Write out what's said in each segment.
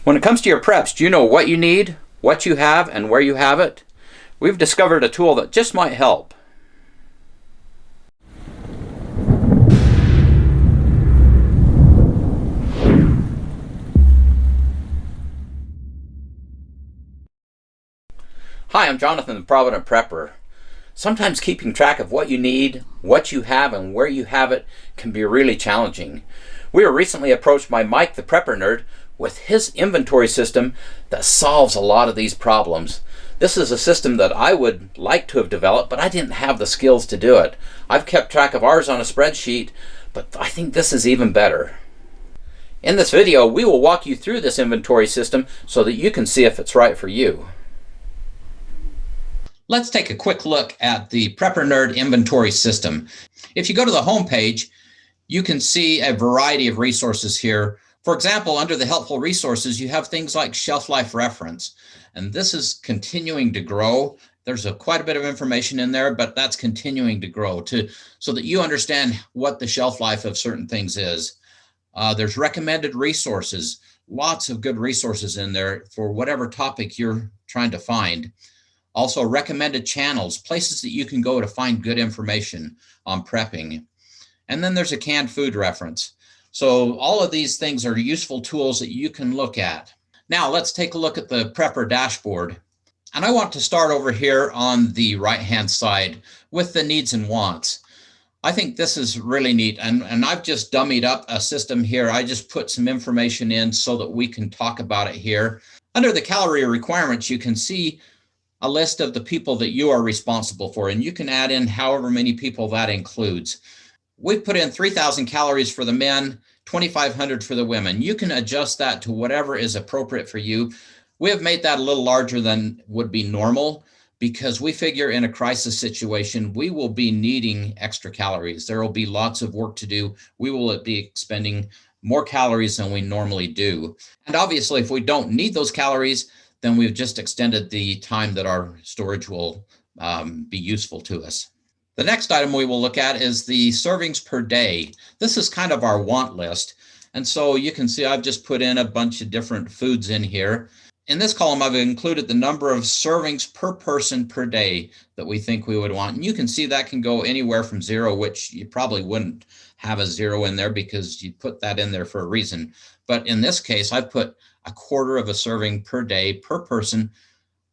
When it comes to your preps, do you know what you need, what you have, and where you have it? We've discovered a tool that just might help. Hi, I'm Jonathan, the Provident Prepper. Sometimes keeping track of what you need, what you have, and where you have it can be really challenging. We were recently approached by Mike, the Prepper Nerd, with his inventory system that solves a lot of these problems. This is a system that I would like to have developed, but I didn't have the skills to do it. I've kept track of ours on a spreadsheet, but I think this is even better. In this video, we will walk you through this inventory system so that you can see if it's right for you. Let's take a quick look at the Prepper Nerd inventory system. If you go to the home page, you can see a variety of resources here. For example, under the helpful resources, you have things like shelf life reference, and this is continuing to grow. There's quite a bit of information in there, but that's continuing to grow so that you understand what the shelf life of certain things is. There's recommended resources, lots of good resources in there for whatever topic you're trying to find. Also, recommended channels, places that you can go to find good information on prepping. And then there's a canned food reference. So all of these things are useful tools that you can look at. Now let's take a look at the Prepper dashboard. And I want to start over here on the right-hand side with the needs and wants. I think this is really neat. And I've just dummied up a system here. I just put some information in so that we can talk about it here. Under the calorie requirements, you can see a list of the people that you are responsible for, and you can add in however many people that includes. We've put in 3,000 calories for the men, 2,500 for the women. You can adjust that to whatever is appropriate for you. We have made that a little larger than would be normal because we figure in a crisis situation, we will be needing extra calories. There will be lots of work to do. We will be expending more calories than we normally do. And obviously, if we don't need those calories, then we've just extended the time that our storage will be useful to us. The next item we will look at is the servings per day. This is kind of our want list. And so you can see I've just put in a bunch of different foods in here. In this column, I've included the number of servings per person per day that we think we would want. And you can see that can go anywhere from 0, which you probably wouldn't have a 0 in there because you put that in there for a reason. But in this case, I've put 1/4 of a serving per day per person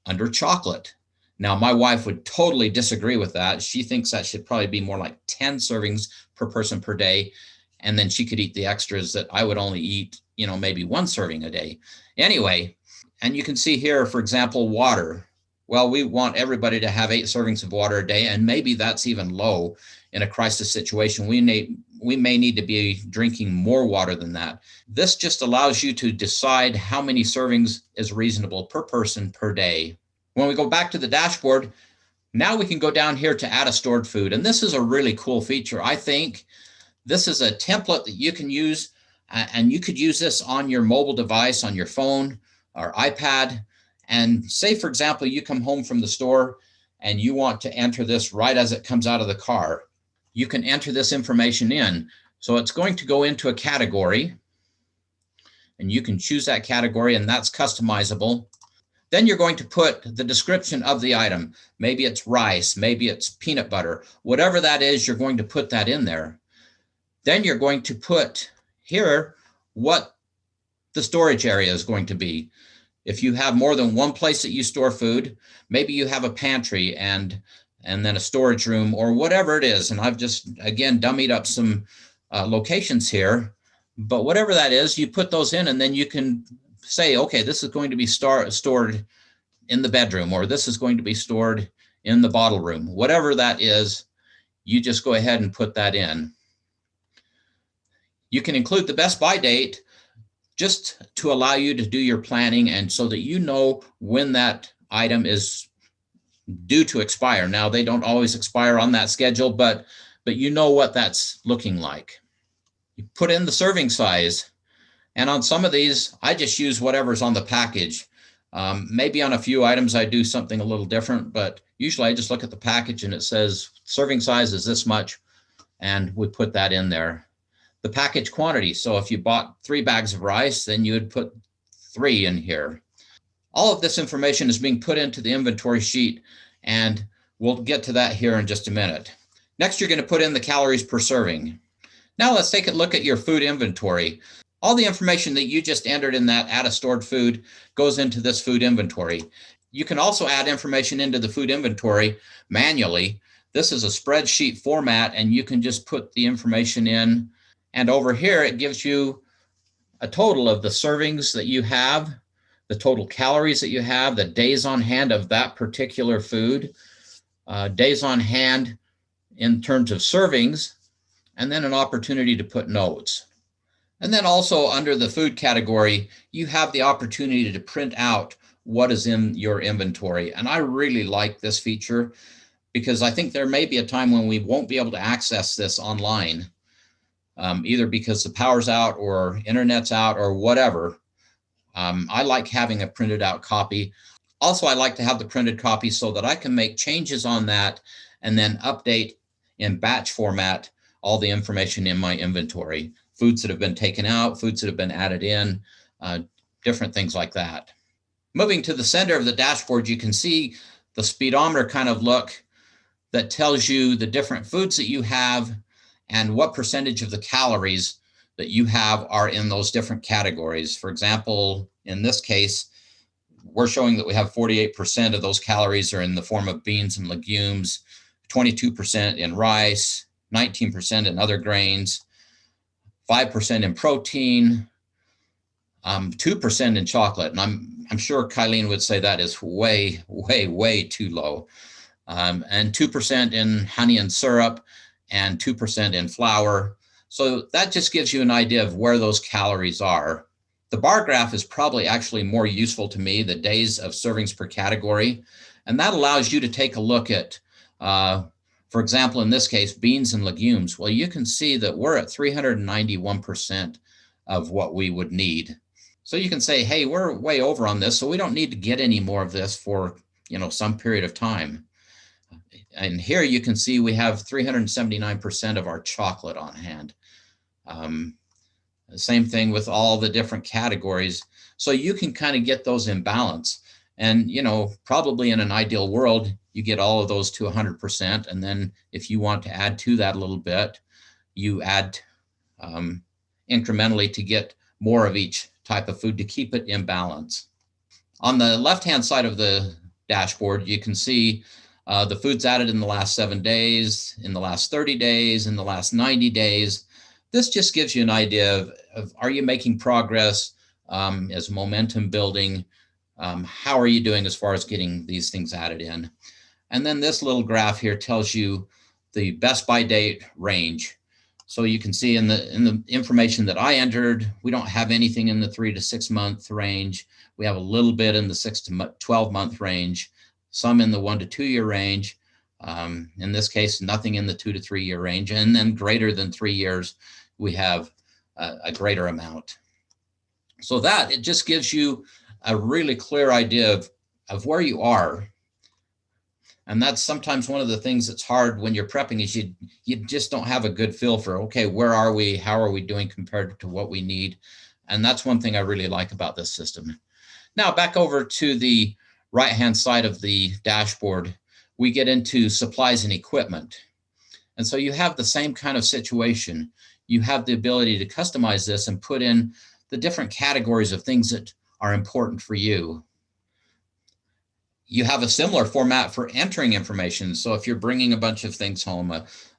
under chocolate. Now, my wife would totally disagree with that. She thinks that should probably be more like 10 servings per person per day. And then she could eat the extras that I would only eat, maybe 1 serving a day. Anyway, and you can see here, for example, water. Well, we want everybody to have 8 servings of water a day, and maybe that's even low in a crisis situation. We may need to be drinking more water than that. This just allows you to decide how many servings is reasonable per person per day. When we go back to the dashboard, now we can go down here to add a stored food. And this is a really cool feature. I think this is a template that you can use, and you could use this on your mobile device, on your phone or iPad. And say, for example, you come home from the store and you want to enter this right as it comes out of the car. You can enter this information in. So it's going to go into a category, and you can choose that category, and that's customizable. Then you're going to put the description of the item. Maybe it's rice, maybe it's peanut butter, whatever that is, you're going to put that in there. Then you're going to put here what the storage area is going to be. If you have more than one place that you store food, maybe you have a pantry and then a storage room or whatever it is. And I've just, again, dummied up some locations here. But whatever that is, you put those in, and then you can say, okay, this is going to be stored in the bedroom, or this is going to be stored in the bottle room. Whatever that is, you just go ahead and put that in. You can include the best by date just to allow you to do your planning and so that you know when that item is due to expire. Now, they don't always expire on that schedule, but you know what that's looking like. You put in the serving size. And on some of these, I just use whatever's on the package. Maybe on a few items, I do something a little different, but usually I just look at the package and it says serving size is this much, and we put that in there. The package quantity. So if you bought 3 bags of rice, then you would put 3 in here. All of this information is being put into the inventory sheet, and we'll get to that here in just a minute. Next, you're going to put in the calories per serving. Now let's take a look at your food inventory. All the information that you just entered in that add a stored food goes into this food inventory. You can also add information into the food inventory manually. This is a spreadsheet format, and you can just put the information in. And over here, it gives you a total of the servings that you have, the total calories that you have, the days on hand of that particular food, days on hand in terms of servings, and then an opportunity to put notes. And then also under the food category, you have the opportunity to print out what is in your inventory. And I really like this feature because I think there may be a time when we won't be able to access this online, either because the power's out or internet's out or whatever. I like having a printed out copy. Also, I like to have the printed copy so that I can make changes on that and then update in batch format all the information in my inventory. Foods that have been taken out, foods that have been added in, different things like that. Moving to the center of the dashboard, you can see the speedometer kind of look that tells you the different foods that you have and what percentage of the calories that you have are in those different categories. For example, in this case, we're showing that we have 48% of those calories are in the form of beans and legumes, 22% in rice, 19% in other grains, 5% in protein, 2% in chocolate. And I'm sure Kylene would say that is way, way, way too low. And 2% in honey and syrup, and 2% in flour. So that just gives you an idea of where those calories are. The bar graph is probably actually more useful to me, the days of servings per category. And that allows you to take a look at, for example, in this case, beans and legumes. Well, you can see that we're at 391% of what we would need. So you can say, hey, we're way over on this, so we don't need to get any more of this for, some period of time. And here you can see we have 379% of our chocolate on hand. The same thing with all the different categories. So you can kind of get those in balance. And, probably in an ideal world, you get all of those to 100%. And then if you want to add to that a little bit, you add incrementally to get more of each type of food to keep it in balance. On the left-hand side of the dashboard, you can see the foods added in the last 7 days, in the last 30 days, in the last 90 days. This just gives you an idea of are you making progress? Is momentum building? How are you doing as far as getting these things added in? And then this little graph here tells you the best by date range. So you can see in the information that I entered, we don't have anything in the 3 to 6 month range. We have a little bit in the 6 to 12 month range, some in the 1 to 2 year range. In this case, nothing in the 2 to 3 year range. And then greater than 3 years, we have a greater amount. So that, it just gives you a really clear idea of where you are. And that's sometimes one of the things that's hard when you're prepping is you just don't have a good feel for, okay, where are we? How are we doing compared to what we need? And that's one thing I really like about this system. Now back over to the right-hand side of the dashboard, we get into supplies and equipment. And so you have the same kind of situation. You have the ability to customize this and put in the different categories of things that are important for you. You have a similar format for entering information. So if you're bringing a bunch of things home,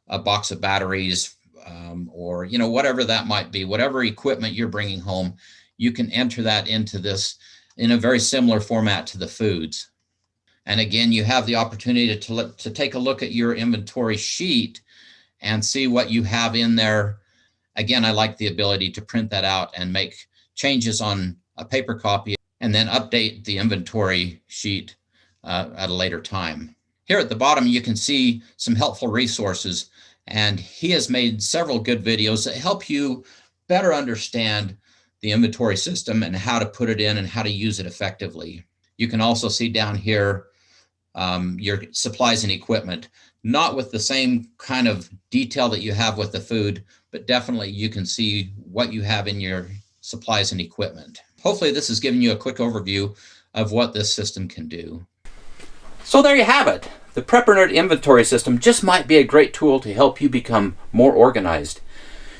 a box of batteries, or whatever that might be, whatever equipment you're bringing home, you can enter that into this in a very similar format to the foods. And again, you have the opportunity to take a look at your inventory sheet and see what you have in there. Again, I like the ability to print that out and make changes on a paper copy and then update the inventory sheet at a later time. Here at the bottom, you can see some helpful resources, and he has made several good videos that help you better understand the inventory system and how to put it in and how to use it effectively. You can also see down here your supplies and equipment, not with the same kind of detail that you have with the food, but definitely you can see what you have in your supplies and equipment. Hopefully this has given you a quick overview of what this system can do. So there you have it. The Prepper Nerd inventory system just might be a great tool to help you become more organized.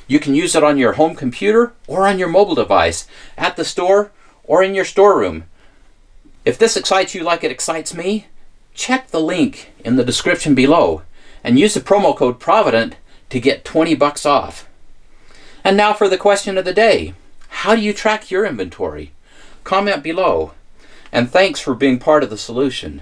You can use it on your home computer or on your mobile device, at the store or in your storeroom. If this excites you like it excites me, check the link in the description below and use the promo code Provident to get $20 off. And now for the question of the day. How do you track your inventory? Comment below. And thanks for being part of the solution.